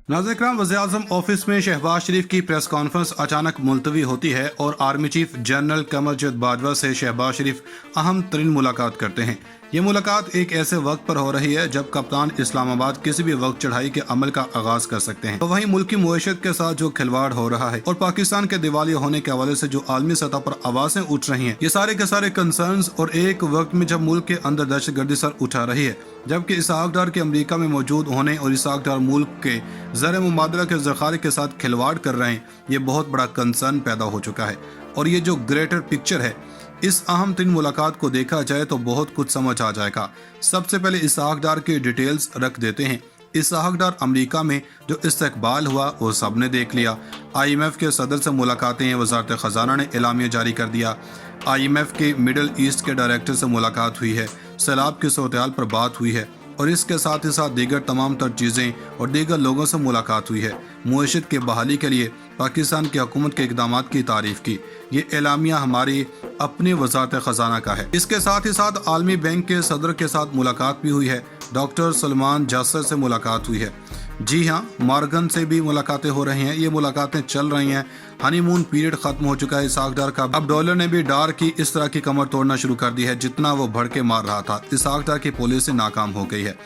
नाज़रीन इकराम, वज़ीर-ए-आज़म ऑफिस में शहबाज शरीफ की प्रेस कॉन्फ्रेंस अचानक मुलतवी होती है और army chief general Qamar Javed Bajwa से शहबाज शरीफ अहम तरीन मुलाकात करते हैं। ये मुलाकात एक ऐसे वक्त पर हो रही है जब कप्तान इस्लामाबाद किसी भी वक्त चढ़ाई के अमल का आगाज कर सकते हैं। तो वहीं मुल्क की मुआशरत के साथ जो खिलवाड़ हो रहा है और पाकिस्तान के दिवालिया होने के हवाले से जो आलमी सतह पर आवाजें उठ रही हैं, ये सारे के सारे कंसर्न्स और एक वक्त में जब मुल्क के अंदर दहशतगर्दी सर उठा रही है, जबकि इसहाक डार के अमेरिका में मौजूद होने और इसहाक डार मुल्क के ज़र मुबादला के ज़खारे के साथ खिलवाड़ कर रहे हैं, ये बहुत बड़ा कंसर्न पैदा हो चुका है। और ये जो ग्रेटर पिक्चर है, इस अहम तीन मुलाकात को देखा जाए तो बहुत कुछ समझ आ जाएगा। सबसे पहले इसहाक डार की डिटेल्स रख देते हैं। इसहाक डार अमेरिका में जो इस्तकबाल हुआ वो सब ने देख लिया। IMF के सदर से मुलाकातें वजारत ख़जाना ने एलामिया जारी कर दिया। IMF के मिडल ईस्ट के डायरेक्टर से मुलाकात हुई है। सैलाब की सूरत-ए-हाल पर बात हुई है और इसके साथ ही साथ दीगर तमाम तर चीज़ें और दीगर लोगों से मुलाकात हुई है। मुआशरत की बहाली के लिए पाकिस्तान की हुकूमत के इक़दामात की तारीफ की। ये एलामिया हमारी अपनी वजारत ख़जाना का है। इसके साथ ही साथ आलमी बैंक के सदर के साथ मुलाकात भी हुई है। डॉक्टर सलमान जासर से मुलाकात हुई है। जी हाँ, मॉर्गन से भी मुलाकातें हो रही हैं। ये मुलाकातें चल रही हैं। हनीमून पीरियड खत्म हो चुका है इसहाक डार का। अब डॉलर ने भी डार की इस तरह की कमर तोड़ना शुरू कर दी है जितना वो भड़के मार रहा था। इसहाक डार की पॉलिसी नाकाम हो गई है।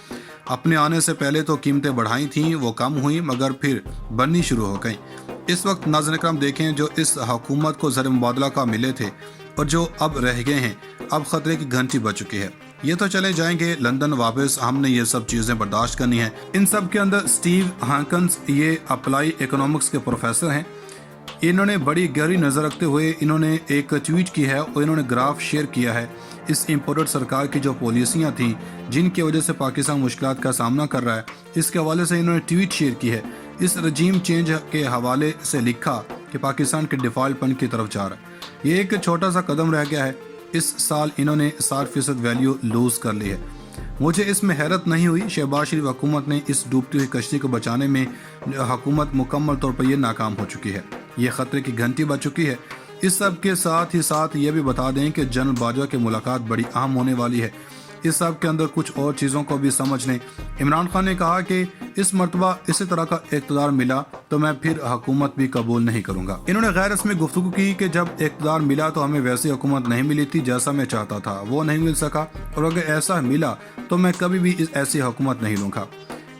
अपने आने से पहले तो कीमतें बढ़ाई थीं, वो कम हुई मगर फिर बढ़नी शुरू हो गई। इस वक्त नाज़रीन इकराम देखें, जो इस हुकूमत को ज़र मुबादला का मिले थे और जो अब रह गए हैं, अब खतरे की घंटी बज चुकी है। ये तो चले जाएंगे लंदन वापस, हमने ये सब चीज़ें बर्दाश्त करनी है। इन सब के अंदर स्टीव हाकन्स, ये अप्लाई इकोनॉमिक्स के प्रोफेसर हैं। इन्होंने बड़ी गहरी नज़र रखते हुए इन्होंने एक ट्वीट की है और इन्होंने ग्राफ शेयर किया है। इस इम्पोर्टेड सरकार की जो पॉलिसियाँ थी जिनकी वजह से पाकिस्तान मुश्किलात का सामना कर रहा है, इसके हवाले से इन्होंने ट्वीट शेयर की है। इस रजीम चेंज के हवाले से लिखा कि पाकिस्तान के डिफ़ॉल्टपन की तरफ जा रहा है। ये एक छोटा सा कदम रह गया है। इस साल इन्होंने 60% वैल्यू लूज़ कर ली है। मुझे इसमें हैरत नहीं हुई। शहबाज शरीफ हुकूमत ने इस डूबती हुई कश्ती को बचाने में हुकूमत मुकम्मल तौर पर यह नाकाम हो चुकी है। ये खतरे की घंटी बज चुकी है। इस सब के साथ ही साथ ये भी बता दें कि जनरल बाजवा की मुलाकात बड़ी अहम होने वाली है। इस सब के अंदर कुछ और चीज़ों को भी समझ लें। इमरान खान ने कहा कि इस मरतबा इसी तरह का इक़्तिदार मिला तो मैं फिर हुकूमत भी कबूल नहीं करूंगा। इन्होंने गैर रस्मी गुफ्तगू की कि जब इक़्तिदार मिला तो हमें वैसी हुकूमत नहीं मिली थी जैसा मैं चाहता था, वो नहीं मिल सका, और अगर ऐसा मिला तो मैं कभी भी ऐसी हुकूमत नहीं लूँगा।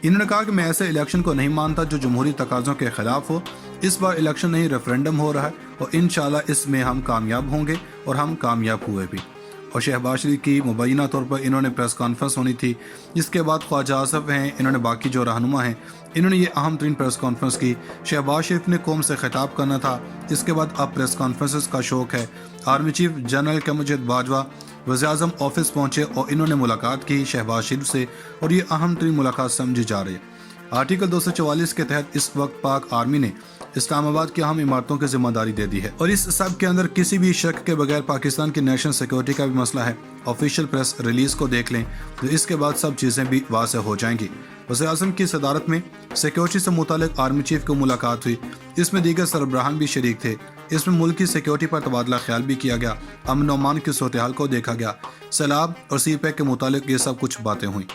इन्होंने कहा कि मैं ऐसे इलेक्शन को नहीं मानता जो जमहूरी तकाज़ों के खिलाफ हो। इस बार इलेक्शन नहीं, रेफरेंडम हो रहा है और इंशाल्लाह इसमें हम कामयाब होंगे और हम कामयाब हुए भी। और शहबाज शरीफ की मुबैना तौर पर इन्होंने प्रेस कॉन्फ्रेंस होनी थी। इसके बाद ख्वाजा आसफ हैं, इन्होंने बाकी जो रहनुमा हैं, इन्होंने ये अहम तरीन प्रेस कॉन्फ्रेंस की। शहबाज शरीफ ने कौम से खिताब करना था। इसके बाद अब प्रेस कॉन्फ्रेंसेस का शौक है। Army chief general Qamar Javed Bajwa वज़ीर-ए-आज़म ऑफिस पहुंचे और इन्होंने मुलाकात की शहबाज शरीफ से, और ये अहम तरीन मुलाकात समझी जा रही है। आर्टिकल 244 के तहत इस वक्त पाक आर्मी ने इस्लामाबाद की अहम इमारतों की जिम्मेदारी दे दी है और इस सब के अंदर किसी भी शक के बगैर पाकिस्तान की नेशनल सिक्योरिटी का भी मसला है। ऑफिशियल प्रेस रिलीज को देख लें तो इसके बाद सब चीज़ें भी वाज़ेह हो जाएंगी। वज़ीर-ए-आज़म की सदारत में सिक्योरिटी से मुतालिक आर्मी चीफ को मुलाकात हुई। इसमें दीगर सरबराहान भी शरीक थे। इसमें मुल्क की सिक्योरिटी पर तबादला ख्याल भी किया गया। अमन अमान की सूरत-ए-हाल को देखा गया। सैलाब और CPEC के मुतालिक ये सब कुछ बातें हुई।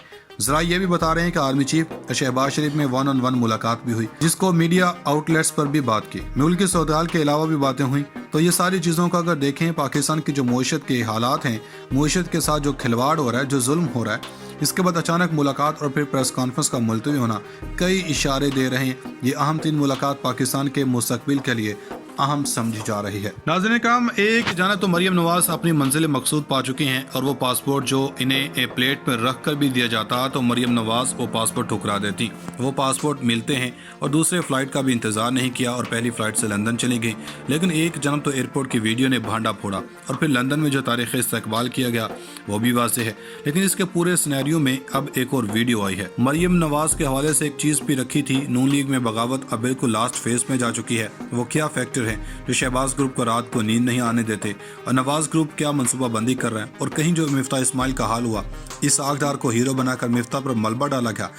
जरा ये भी बता रहे हैं कि आर्मी चीफ शहबाज शरीफ में 1-on-1 मुलाकात भी हुई, जिसको मीडिया आउटलेट्स पर भी बात की। मुल्क की सूरत-ए-हाल के अलावा भी बातें हुई। तो ये सारी चीज़ों का अगर देखें, पाकिस्तान की जो मुआशरत के हालात हैं, मुआशरत के साथ जो खिलवाड़ हो रहा है, जो जुल्म हो रहा है, इसके बाद अचानक मुलाकात और फिर प्रेस कॉन्फ्रेंस का मुलतवी होना कई इशारे दे रहे हैं। ये अहम तीन मुलाकात पाकिस्तान के मुस्तकबिल के लिए अहम समझी जा रही है। नाज़रीन इकराम, एक जाना तो मरियम नवाज अपनी मंजिल मकसूद पा चुकी हैं और वो पासपोर्ट जो इन्हें प्लेट पर रख कर भी दिया जाता तो मरियम नवाज वो पासपोर्ट ठुकरा देती। वो पासपोर्ट मिलते हैं और दूसरे फ्लाइट का भी इंतजार नहीं किया और पहली फ्लाइट से लंदन चली गई। लेकिन एक जन्म तो एयरपोर्ट की वीडियो ने भांडा फोड़ा और फिर लंदन में जो तारीख़ इस्तकबाल किया गया वो भी वाज़ेह है। लेकिन इसके पूरे सिनेरियो में अब एक और वीडियो आई है। मरियम नवाज के हवाले से एक चीज़ भी रखी थी, नून लीग में बगावत अब बिल्कुल लास्ट फेज में जा चुकी है। वो क्या फैक्टर है जो शहबाज ग्रुप को रात को नींद नहीं आने देते और नवाज ग्रुप क्या मनसूबा बंदी कर रहे हैं। और कहीं जो मिफ्ता इस्माइल का हाल हुआ, इसहाक डार को हीरो बनाकर मिफ्ता पर मलबा डाला गया,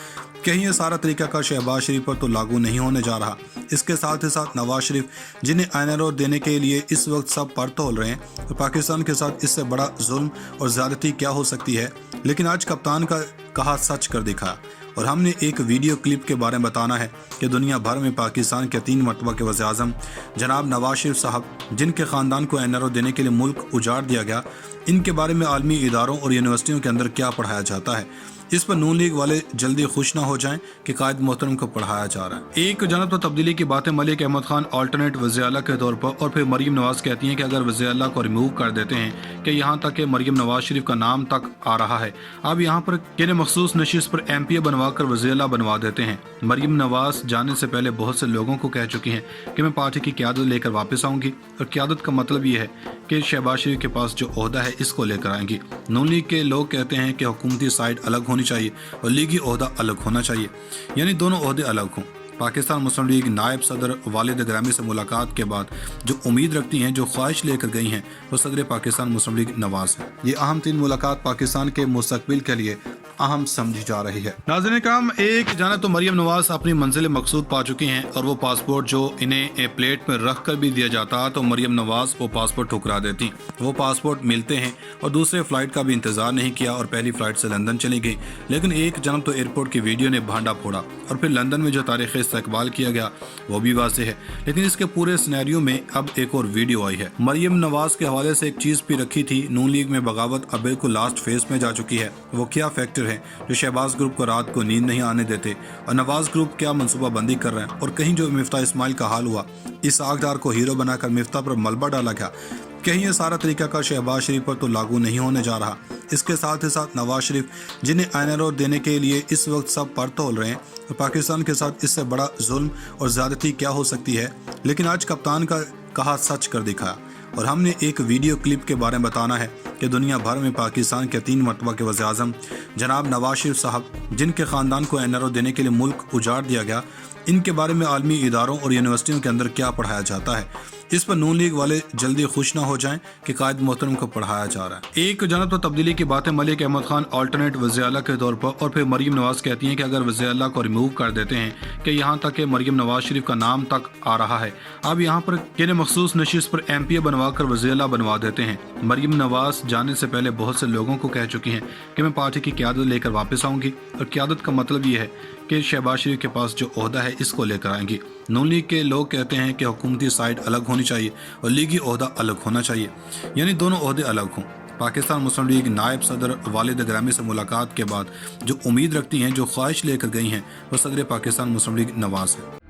कहीं ये सारा तरीका का शहबाज शरीफ पर तो लागू नहीं होने जा रहा। इसके साथ ही साथ नवाज शरीफ जिन्हें INRO देने के लिए इस वक्त सब पर तोल रहे हैं, तो पाकिस्तान के साथ इससे बड़ा जुल्म और ज़्यादती क्या हो सकती है। लेकिन आज कप्तान का कहा सच कर दिखा और हमने एक वीडियो क्लिप के बारे में बताना है कि दुनिया भर में पाकिस्तान के 3 मरतबा के वज़ीर-ए-आज़म जनाब नवाज शरीफ साहब, जिनके ख़ानदान को NRO देने के लिए मुल्क उजाड़ दिया गया, इनके बारे में आलमी इदारों और यूनिवर्सिटियों के अंदर क्या पढ़ाया जाता है। इस पर नून लीग वाले जल्दी खुश ना हो जाएं कि कायद मोहतरम को पढ़ाया जा रहा है। एक जानब तो तब्दीली की बातें मलिक अहमद खान अल्टरनेट वज़ीर आला के तौर पर, और फिर मरीम नवाज कहती हैं कि अगर वज़ीर आला को रिमूव कर देते हैं कि यहाँ तक कि मरीम नवाज शरीफ का नाम तक आ रहा है, अब यहाँ पर किन्हें मखसूस नशिस्त पर MPA बनवा कर वज़ीर आला बनवा देते हैं। मरीम नवाज जाने से पहले बहुत से लोगों को कह चुकी हैं कि मैं पार्टी की क़यादत लेकर वापस आऊँगी, और क़यादत का मतलब ये है कि शहबाज शरीफ के पास जो ओहदा है इसको लेकर आएंगी। नून लीग के लोग कहते हैं कि हुकूमती साइड अलग होनी चाहिए और लीगी ओहदा अलग होना चाहिए, यानी दोनों ओहदे अलग हों। पाकिस्तान मुस्लिम लीग नायब सदर वालिद ग्रामी से मुलाकात के बाद जो उम्मीद रखती हैं, जो ख्वाहिश लेकर गई हैं, वो सदर पाकिस्तान मुस्लिम लीग नवाज है। ये अहम 3 मुलाकात पाकिस्तान के मुस्तकबिल के लिए अहम समझी जा रही है। नाज़रीन किराम, एक जाने तो मरीम नवाज अपनी मंजिल मकसूद पा चुकी हैं, और वो पासपोर्ट जो इन्हें प्लेट में रख कर भी दिया जाता तो मरीम नवाज वो पासपोर्ट ठुकरा देती। वो पासपोर्ट मिलते हैं और दूसरे फ्लाइट का भी इंतजार नहीं किया और पहली फ्लाइट से लंदन चली गई। लेकिन एक जानब तो एयरपोर्ट की वीडियो ने भांडा फोड़ा, और फिर लंदन में जो तारीख़ इस्तकबाल किया गया वो भी वाज़ेह है। लेकिन इसके पूरे सिनेरियो में अब एक और वीडियो आई है। मरीम नवाज के हवाले से एक चीज़ भी रखी थी, नून लीग में बगावत अब बिल्कुल लास्ट फेज में जा चुकी है। वो क्या फैक्टर है जो शहबाज ग्रुप को रात को नींद नहीं आने देते, और नवाज ग्रुप क्या मनसूबा बंदी कर रहे हैं, और कहीं जो मिफ्ता इस्माइल का हाल हुआ, इस आगदार को हीरो बनाकर मिफ्ता पर मलबा डाला गया, कहीं ये सारा तरीका का शहबाज शरीफ पर तो लागू नहीं होने जा रहा। इसके साथ ही साथ नवाज शरीफ, जिन्हें NRO देने के लिए इस वक्त सब पर तोल रहे हैं, और पाकिस्तान के साथ इससे बड़ा जुल्म और ज़्यादती क्या हो सकती है। लेकिन आज कप्तान का कहा सच कर दिखाया, और हमने एक वीडियो क्लिप के बारे में बताना है कि दुनिया भर में पाकिस्तान के 3 मरतबा के वज़ीर-ए-आज़म जनाब नवाज शरीफ साहब, जिनके ख़ानदान को NRO देने के लिए मुल्क उजाड़ दिया गया, इनके बारे में आलमी इदारों और यूनिवर्सिटियों के अंदर क्या पढ़ाया जाता है। इस पर नून लीग वाले जल्दी खुश ना हो जाएं कि कायद मोहतरम को पढ़ाया जा रहा है। एक जानब तो तब्दीली की बातें मलिक अहमद खान अल्टरनेट वज़ीर आला के तौर पर, और फिर मरीम नवाज कहती हैं कि अगर वज़ीर आला को रिमूव कर देते हैं कि यहाँ तक कि मरीम नवाज शरीफ का नाम तक आ रहा है, अब यहाँ पर किन्हें मखसूस नशिस्त पर MPA बनवा कर वज़ीर आला बनवा देते हैं। मरीम नवाज जाने से पहले बहुत से लोगों को कह चुकी हैं कि मैं पार्टी की क़यादत लेकर वापस आऊँगी, और क़यादत का मतलब ये है कि शहबाज शरीफ के पास जो ओहदा है इसको लेकर आएंगी। नून लीग के लोग कहते हैं कि हुकूमती साइड अलग होनी चाहिए और लीगी ओहदा अलग होना चाहिए, यानी दोनों ओहदे अलग हों। पाकिस्तान मुस्लिम लीग नायब सदर वालिद ग्रामी से मुलाकात के बाद जो उम्मीद रखती हैं, जो ख्वाहिश लेकर गई हैं, वो सदर पाकिस्तान मुस्लिम लीग नवाज है।